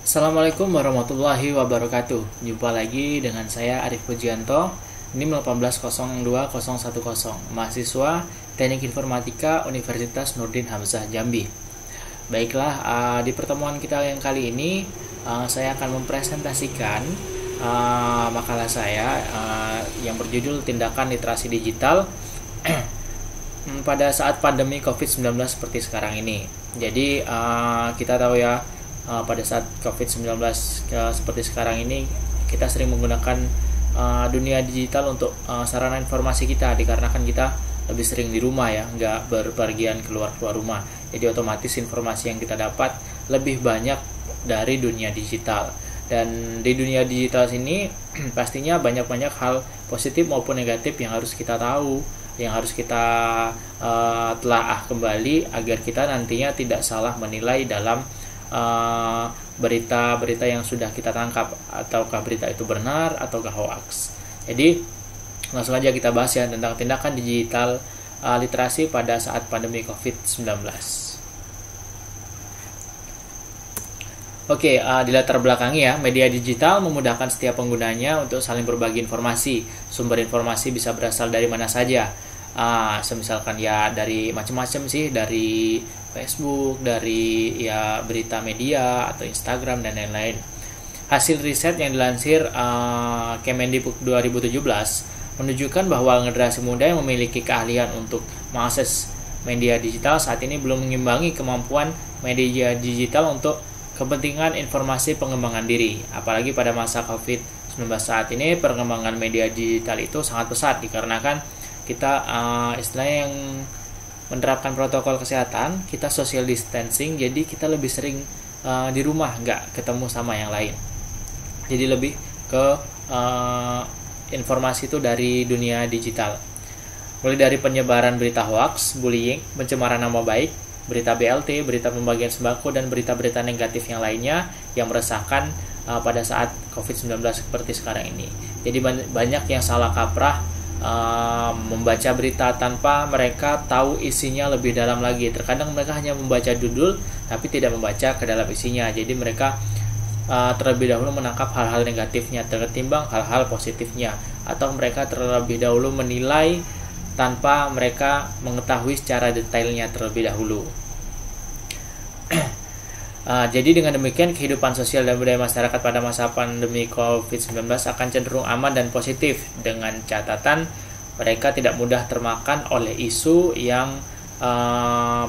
Assalamualaikum warahmatullahi wabarakatuh. Jumpa lagi dengan saya Arif Pujianto, NIM 1802010, mahasiswa Teknik Informatika Universitas Nurdin Hamzah Jambi. Baiklah, di pertemuan kita yang kali ini saya akan mempresentasikan makalah saya yang berjudul Tindakan Literasi Digital pada saat pandemi COVID-19 seperti sekarang ini. Jadi kita tahu ya, pada saat COVID-19 seperti sekarang ini kita sering menggunakan dunia digital untuk sarana informasi kita, dikarenakan kita lebih sering di rumah ya, nggak berpergian keluar rumah. Jadi otomatis informasi yang kita dapat lebih banyak dari dunia digital. Dan di dunia digital sini pastinya banyak hal positif maupun negatif yang harus kita tahu, yang harus kita telaah kembali agar kita nantinya tidak salah menilai dalam berita-berita yang sudah kita tangkap, ataukah berita itu benar ataukah hoax. Jadi langsung aja kita bahas ya tentang tindakan digital literasi pada saat pandemi COVID-19. Oke, di latar belakangi ya, media digital memudahkan setiap penggunanya untuk saling berbagi informasi. Sumber informasi bisa berasal dari mana saja. Semisalkan ya dari macam-macam sih, dari Facebook, dari ya berita media atau Instagram dan lain-lain. Hasil riset yang dilansir Kemendikbud 2017 menunjukkan bahwa generasi muda yang memiliki keahlian untuk mengakses media digital saat ini belum mengimbangi kemampuan media digital untuk kepentingan informasi pengembangan diri. Apalagi pada masa COVID-19 saat ini, perkembangan media digital itu sangat pesat dikarenakan kita istilahnya yang menerapkan protokol kesehatan, kita social distancing, jadi kita lebih sering di rumah, nggak ketemu sama yang lain. Jadi lebih ke informasi itu dari dunia digital. Mulai dari penyebaran berita hoax, bullying, pencemaran nama baik, berita BLT, berita pembagian sembako, dan berita-berita negatif yang lainnya yang meresahkan pada saat COVID-19 seperti sekarang ini. Jadi banyak yang salah kaprah membaca berita tanpa mereka tahu isinya lebih dalam lagi. Terkadang mereka hanya membaca judul tapi tidak membaca ke dalam isinya. Jadi mereka terlebih dahulu menangkap hal-hal negatifnya ketimbang hal-hal positifnya, atau mereka terlebih dahulu menilai tanpa mereka mengetahui secara detailnya terlebih dahulu. Jadi dengan demikian kehidupan sosial dan budaya masyarakat pada masa pandemi COVID-19 akan cenderung aman dan positif, dengan catatan mereka tidak mudah termakan oleh isu yang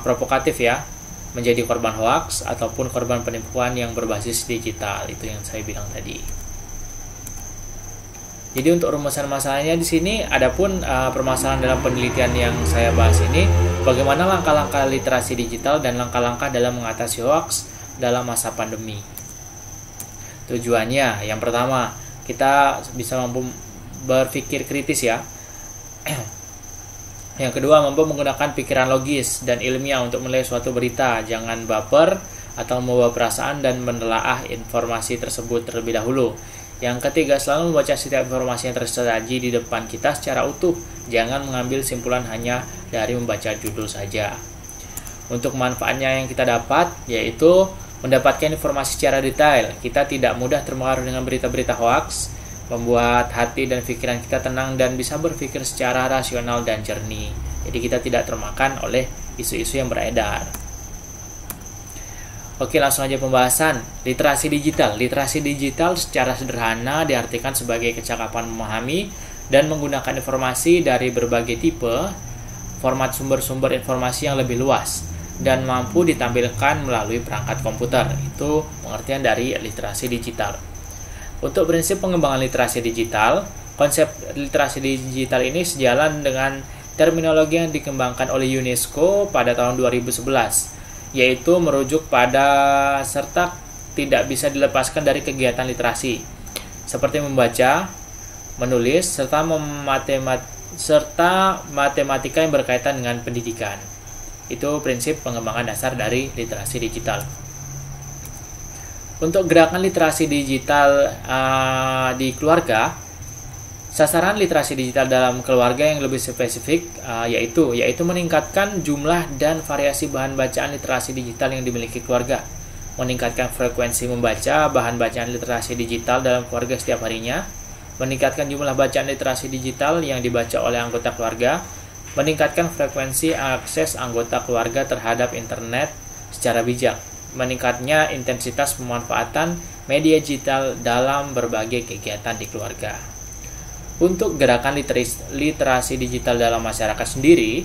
provokatif ya, menjadi korban hoax ataupun korban penipuan yang berbasis digital. Itu yang saya bilang tadi. Jadi untuk rumusan masalahnya di sini, adapun permasalahan dalam penelitian yang saya bahas ini, bagaimana langkah-langkah literasi digital dan langkah-langkah dalam mengatasi hoax dalam masa pandemi. Tujuannya, yang pertama, kita bisa mampu berpikir kritis ya. Yang kedua, mampu menggunakan pikiran logis dan ilmiah untuk menilai suatu berita. Jangan baper atau membawa perasaan dan menelaah informasi tersebut terlebih dahulu. Yang ketiga, selalu membaca setiap informasi yang tersaji di depan kita secara utuh. Jangan mengambil simpulan hanya dari membaca judul saja. Untuk manfaatnya yang kita dapat, yaitu mendapatkan informasi secara detail. Kita tidak mudah terpengaruh dengan berita-berita hoax, membuat hati dan pikiran kita tenang dan bisa berpikir secara rasional dan jernih. Jadi kita tidak termakan oleh isu-isu yang beredar. Oke, langsung aja pembahasan. Literasi digital. Literasi digital secara sederhana diartikan sebagai kecakapan memahami dan menggunakan informasi dari berbagai tipe, format sumber-sumber informasi yang lebih luas, dan mampu ditampilkan melalui perangkat komputer. Itu pengertian dari literasi digital. Untuk prinsip pengembangan literasi digital, konsep literasi digital ini sejalan dengan terminologi yang dikembangkan oleh UNESCO pada tahun 2011, yaitu merujuk pada serta tidak bisa dilepaskan dari kegiatan literasi, seperti membaca, menulis, serta matematika yang berkaitan dengan pendidikan. Itu prinsip pengembangan dasar dari literasi digital. Untuk gerakan literasi digital di keluarga, sasaran literasi digital dalam keluarga yang lebih spesifik yaitu meningkatkan jumlah dan variasi bahan bacaan literasi digital yang dimiliki keluarga. meningkatkan frekuensi membaca bahan bacaan literasi digital dalam keluarga setiap harinya, meningkatkan jumlah bacaan literasi digital yang dibaca oleh anggota keluarga, meningkatkan frekuensi akses anggota keluarga terhadap internet secara bijak, meningkatnya intensitas pemanfaatan media digital dalam berbagai kegiatan di keluarga. Untuk gerakan literasi digital dalam masyarakat sendiri,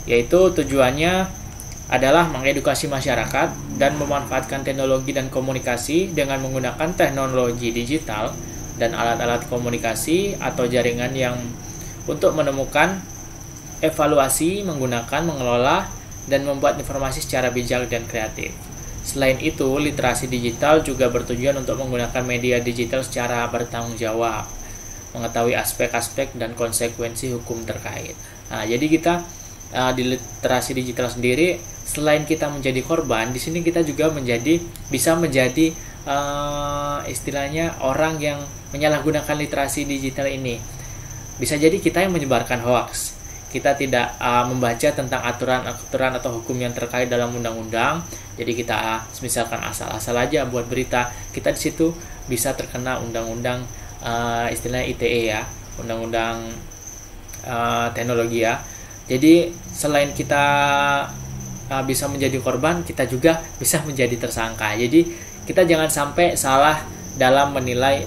yaitu tujuannya adalah mengedukasi masyarakat dan memanfaatkan teknologi dan komunikasi dengan menggunakan teknologi digital dan alat-alat komunikasi atau jaringan yang untuk menemukan, evaluasi, menggunakan, mengelola, dan membuat informasi secara bijak dan kreatif. Selain itu, literasi digital juga bertujuan untuk menggunakan media digital secara bertanggung jawab, mengetahui aspek-aspek dan konsekuensi hukum terkait. Nah, jadi kita di literasi digital sendiri, selain kita menjadi korban, di sini kita juga bisa menjadi istilahnya orang yang menyalahgunakan literasi digital ini. Bisa jadi kita yang menyebarkan hoax. Kita tidak membaca tentang aturan atau hukum yang terkait dalam undang-undang. Jadi kita misalkan asal-asal aja buat berita. Kita di situ bisa terkena undang-undang istilahnya ITE ya, undang-undang teknologi ya. Jadi selain kita bisa menjadi korban, kita juga bisa menjadi tersangka. Jadi kita jangan sampai salah dalam menilai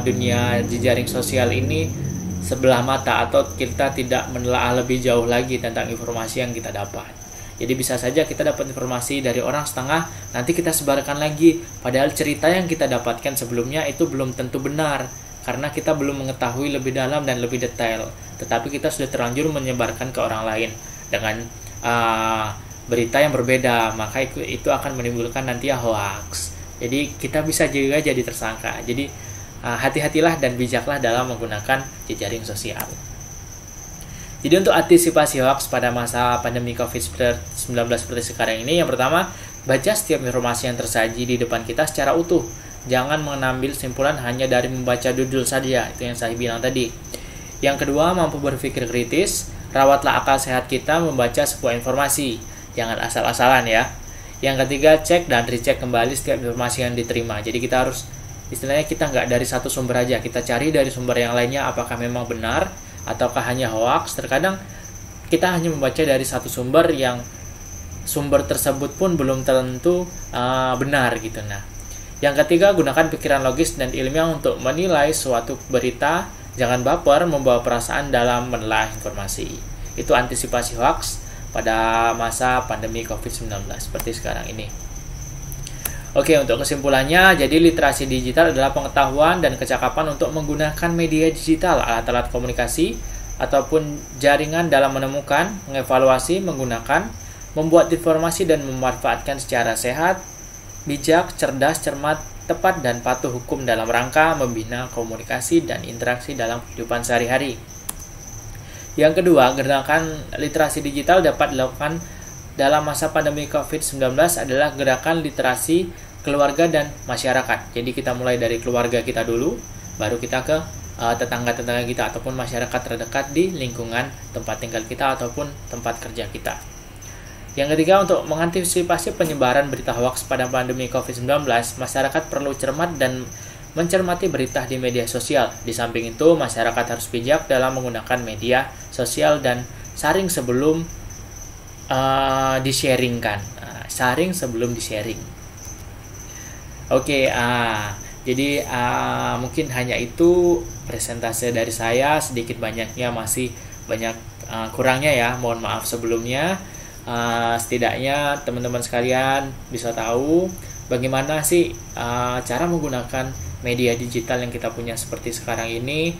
dunia jejaring sosial ini sebelah mata, atau kita tidak menelaah lebih jauh lagi tentang informasi yang kita dapat. Jadi bisa saja kita dapat informasi dari orang setengah, nanti kita sebarkan lagi, padahal cerita yang kita dapatkan sebelumnya itu belum tentu benar, karena kita belum mengetahui lebih dalam dan lebih detail. Tetapi kita sudah terlanjur menyebarkan ke orang lain dengan berita yang berbeda, maka itu akan menimbulkan nanti hoax. Jadi kita bisa juga jadi tersangka. Jadi hati-hatilah dan bijaklah dalam menggunakan jejaring sosial. Jadi untuk antisipasi hoax pada masa pandemi COVID-19 seperti sekarang ini, yang pertama, baca setiap informasi yang tersaji di depan kita secara utuh. Jangan mengambil simpulan hanya dari membaca judul saja, itu yang saya bilang tadi. Yang kedua, mampu berpikir kritis. Rawatlah akal sehat kita membaca sebuah informasi. Jangan asal-asalan ya. Yang ketiga, cek dan recheck kembali setiap informasi yang diterima. Jadi kita harus, istilahnya kita nggak dari satu sumber aja. Kita cari dari sumber yang lainnya apakah memang benar ataukah hanya hoax. Terkadang kita hanya membaca dari satu sumber yang sumber tersebut pun belum tentu benar gitu. Nah, yang ketiga, gunakan pikiran logis dan ilmiah untuk menilai suatu berita. Jangan baper membawa perasaan dalam menelaah informasi. Itu antisipasi hoax pada masa pandemi COVID-19 seperti sekarang ini. Oke, untuk kesimpulannya, jadi literasi digital adalah pengetahuan dan kecakapan untuk menggunakan media digital, alat-alat komunikasi, ataupun jaringan dalam menemukan, mengevaluasi, menggunakan, membuat informasi dan memanfaatkan secara sehat, bijak, cerdas, cermat, tepat, dan patuh hukum dalam rangka membina komunikasi dan interaksi dalam kehidupan sehari-hari. Yang kedua, gerakan literasi digital dapat dilakukan dalam masa pandemi COVID-19 adalah gerakan literasi keluarga dan masyarakat. Jadi kita mulai dari keluarga kita dulu, baru kita ke tetangga-tetangga kita ataupun masyarakat terdekat di lingkungan tempat tinggal kita ataupun tempat kerja kita. Yang ketiga, untuk mengantisipasi penyebaran berita hoax pada pandemi COVID-19, masyarakat perlu cermat dan mencermati berita di media sosial. Di samping itu, masyarakat harus bijak dalam menggunakan media sosial dan saring sebelum di-sharingkan. Saring sebelum di-sharing. Oke, jadi mungkin hanya itu presentase dari saya. Sedikit banyaknya masih banyak kurangnya ya. Mohon maaf sebelumnya. Setidaknya teman-teman sekalian bisa tahu bagaimana sih cara menggunakan media digital yang kita punya seperti sekarang ini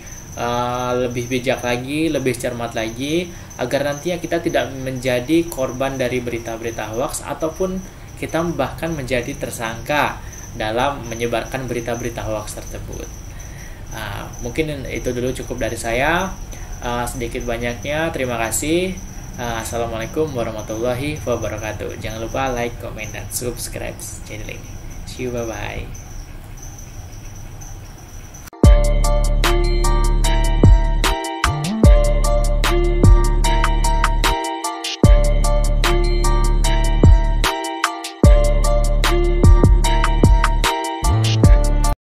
lebih bijak lagi, lebih cermat lagi, agar nantinya kita tidak menjadi korban dari berita-berita hoax ataupun kita bahkan menjadi tersangka dalam menyebarkan berita-berita hoax tersebut. Mungkin itu dulu cukup dari saya. Sedikit banyaknya terima kasih. Assalamualaikum warahmatullahi wabarakatuh. Jangan lupa like, comment, dan subscribe channel ini. See you, bye-bye.